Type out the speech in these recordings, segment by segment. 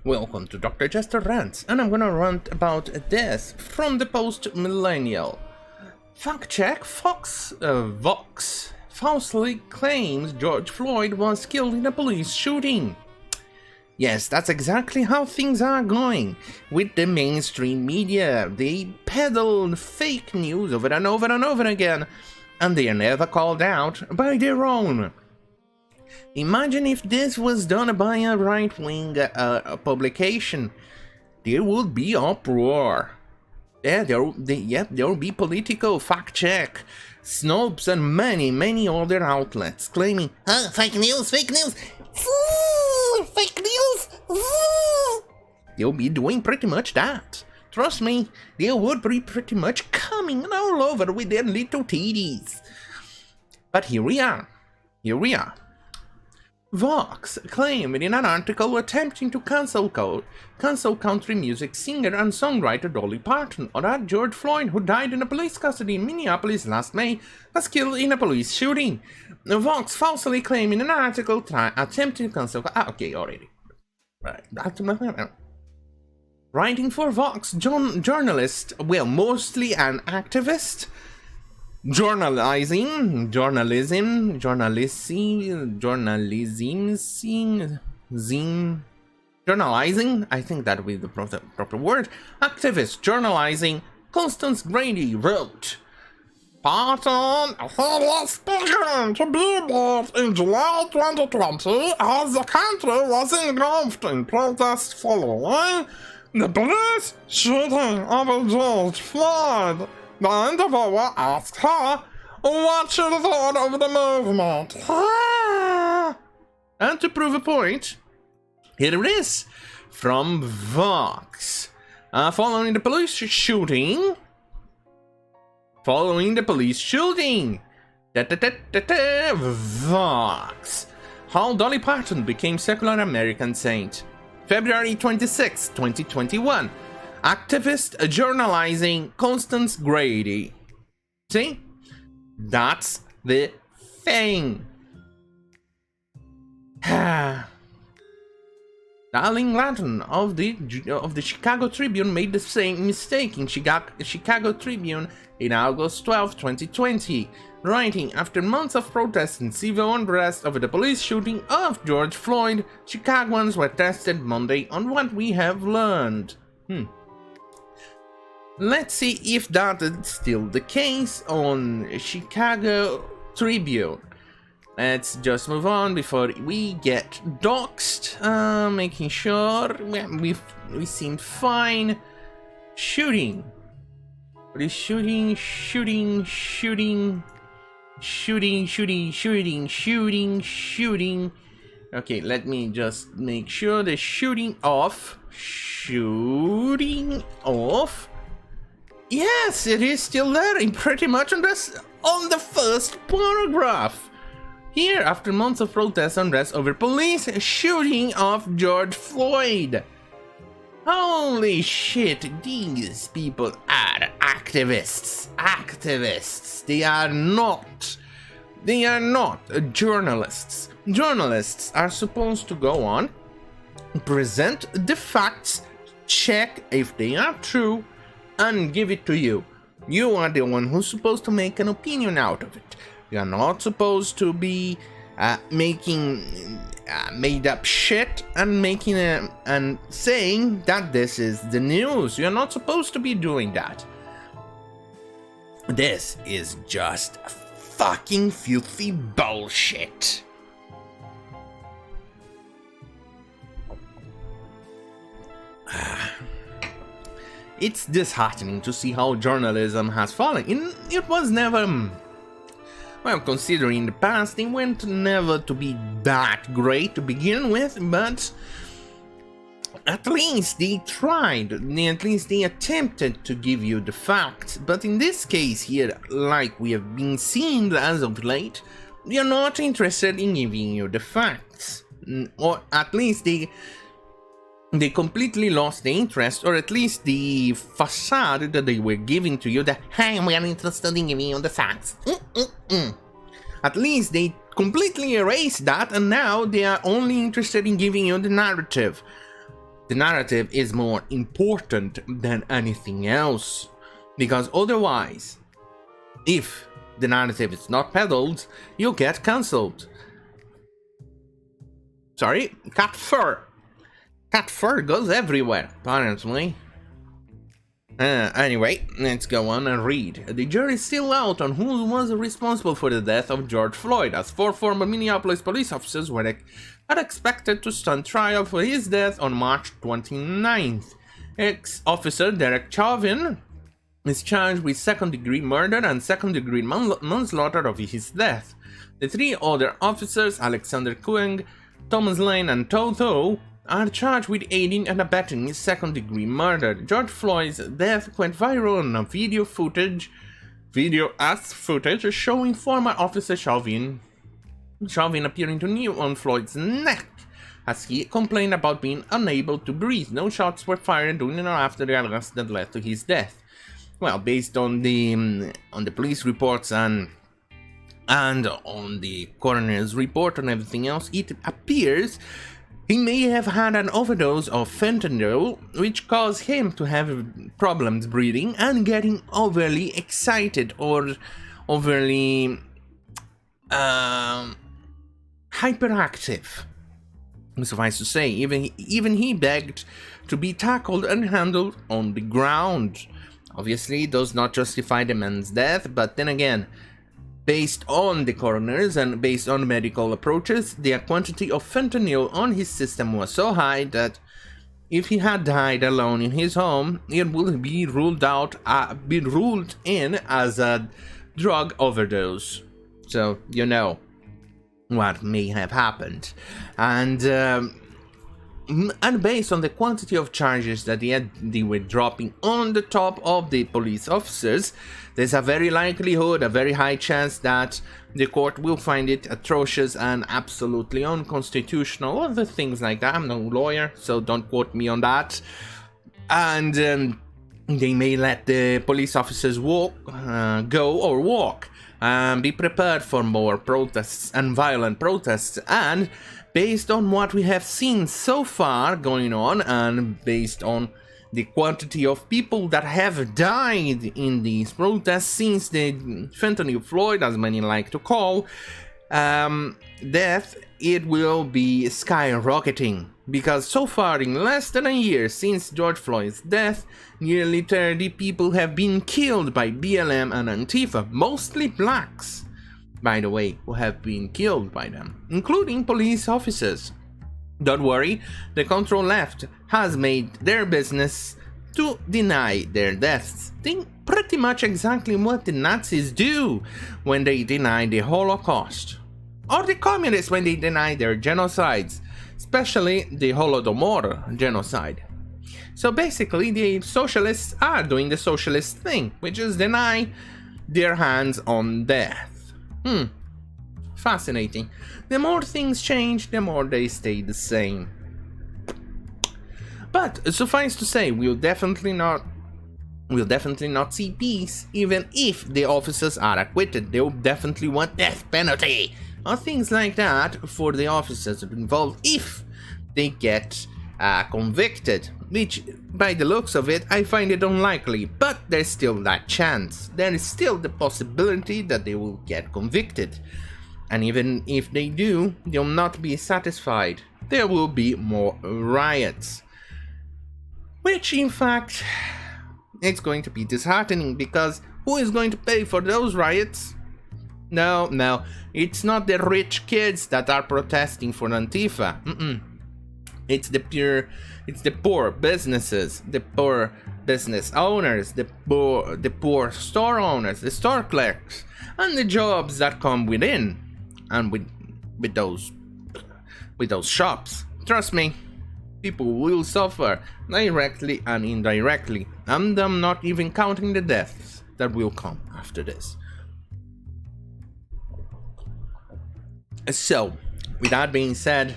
Welcome to Dr. Jester Rants, and I'm gonna rant about this from the post-millennial. Fact check, Vox falsely claims George Floyd was killed in a police shooting. Yes, that's exactly how things are going with the mainstream media. They peddle fake news over and over and over again, and they are never called out by their own. Imagine if this was done by a right-wing publication. There would be uproar. Yeah, there will be political fact-check, snopes, and many other outlets claiming, fake news, fake news, fake news. They'll be doing pretty much that. Trust me, they would be pretty much coming all over with their little titties. But here we are. Vox claimed in an article attempting to cancel country music singer and songwriter Dolly Parton, or that George Floyd, who died in a police custody in Minneapolis last May, was killed in a police shooting. Vox falsely claimed in an article attempting to cancel... okay, already. Right. Writing for Vox, journalist, well, mostly an activist, journalizing, I think that would be the proper word, activist, journalizing, Constance Grady wrote, Parton was begun to be bought in July 2020 as the country was engulfed in protests following the police shooting of George Floyd. The interviewer asked her what she thought of the movement. And to prove a point, here it is from Vox. Following the police shooting. Vox. How Dolly Parton became secular American saint. February 26, 2021. Activist journalizing Constance Grady. See? That's the thing. Darling Latin of the Chicago Tribune made the same mistake in Chicago Tribune in August 12, 2020, writing, after months of protests and civil unrest over the police shooting of George Floyd, Chicagoans were tested Monday on what we have learned. Let's see if that is still the case on Chicago Tribune. Let's just move on before we get doxxed. Making sure we seem fine. Shooting. Okay, let me just make sure the shooting off. Yes, it is still there, and pretty much on the first paragraph. Here, after months of protest unrest over police shooting of George Floyd. Holy shit, these people are activists. They are not journalists. Journalists are supposed to go on, present the facts, check if they are true, and give it to you. You are the one who's supposed to make an opinion out of it. You are not supposed to be making made up shit and saying that this is the news. You're not supposed to be doing that. This is just fucking filthy bullshit. It's disheartening to see how journalism has fallen. It was never... Well, considering the past, it went never to be that great to begin with, but at least they tried, at least they attempted to give you the facts. But in this case here, like we have been seeing as of late, they are not interested in giving you the facts. Or at least they completely lost the interest, or at least the facade that they were giving to you, that, hey, we are interested in giving you the facts. At least they completely erased that, and now they are only interested in giving you the narrative. the narrative is more important than anything else. Because otherwise, if the narrative is not peddled, you get cancelled. Sorry, cat fur. Cat fur goes everywhere, apparently. Anyway, let's go on and read. The jury is still out on who was responsible for the death of George Floyd, as 4 former Minneapolis police officers are expected to stand trial for his death on March 29th. Ex-officer Derek Chauvin is charged with second-degree murder and second-degree manslaughter of his death. The 3 other officers, Alexander Kueng, Thomas Lane, and Toto, are charged with aiding and abetting his second-degree murder. George Floyd's death went viral on a video footage showing former officer Chauvin appearing to kneel on Floyd's neck as he complained about being unable to breathe. No shots were fired during or after the arrest that led to his death. Well, based on the police reports and on the coroner's report and everything else, it appears he may have had an overdose of fentanyl, which caused him to have problems breathing and getting overly excited or overly hyperactive. Suffice to say, even he begged to be tackled and handled on the ground. Obviously, it does not justify the man's death, but then again, based on the coroners and based on medical approaches, the quantity of fentanyl on his system was so high that if he had died alone in his home, it would be ruled in as a drug overdose. So, you know what may have happened. And based on the quantity of charges that they were dropping on the top of the police officers, there's a very high chance that the court will find it atrocious and absolutely unconstitutional, other things like that. I'm no lawyer, so don't quote me on that. And they may let the police officers go or walk. Be prepared for more protests and violent protests. And based on what we have seen so far going on, and based on the quantity of people that have died in these protests since the fentanyl Floyd, as many like to call, death, it will be skyrocketing. Because so far, in less than a year since George Floyd's death, nearly 30 people have been killed by BLM and Antifa, mostly blacks, by the way, who have been killed by them, including police officers. Don't worry, the control left has made their business to deny their deaths. Think pretty much exactly what the Nazis do when they deny the Holocaust. Or the communists when they deny their genocides, especially the Holodomor genocide. So basically, the socialists are doing the socialist thing, which is deny their hands on death. Fascinating. The more things change, the more they stay the same. But suffice to say, we'll definitely not see peace, even if the officers are acquitted. They'll definitely want death penalty or things like that for the officers involved if they get convicted, which by the looks of it I find it unlikely, but there's still that chance. There is still the possibility that they will get convicted, and even if they do, they'll not be satisfied. There will be more riots, which in fact it's going to be disheartening, because who is going to pay for those riots? No, it's not the rich kids that are protesting for Antifa. It's the poor businesses, the poor business owners, the poor store owners, the store clerks, and the jobs that come within and with those shops. Trust me, people will suffer directly and indirectly, and I'm not even counting the deaths that will come after this. So, with that being said,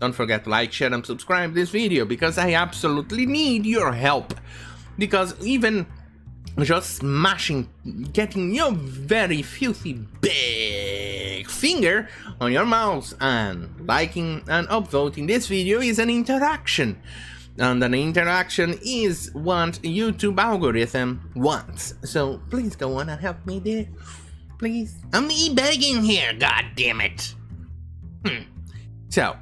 don't forget to like, share, and subscribe this video, because I absolutely need your help. Because even just smashing, getting your very filthy big finger on your mouse and liking and upvoting this video is an interaction. And an interaction is what YouTube algorithm wants. So please go on and help me there. Please. I'm begging here, god damn it. So,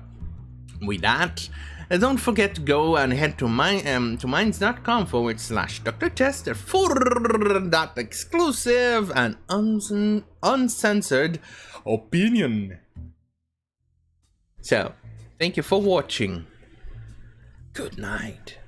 with that, don't forget to go and head to minds.com/Dr. Jester for that exclusive and uncensored opinion. So, thank you for watching. Good night.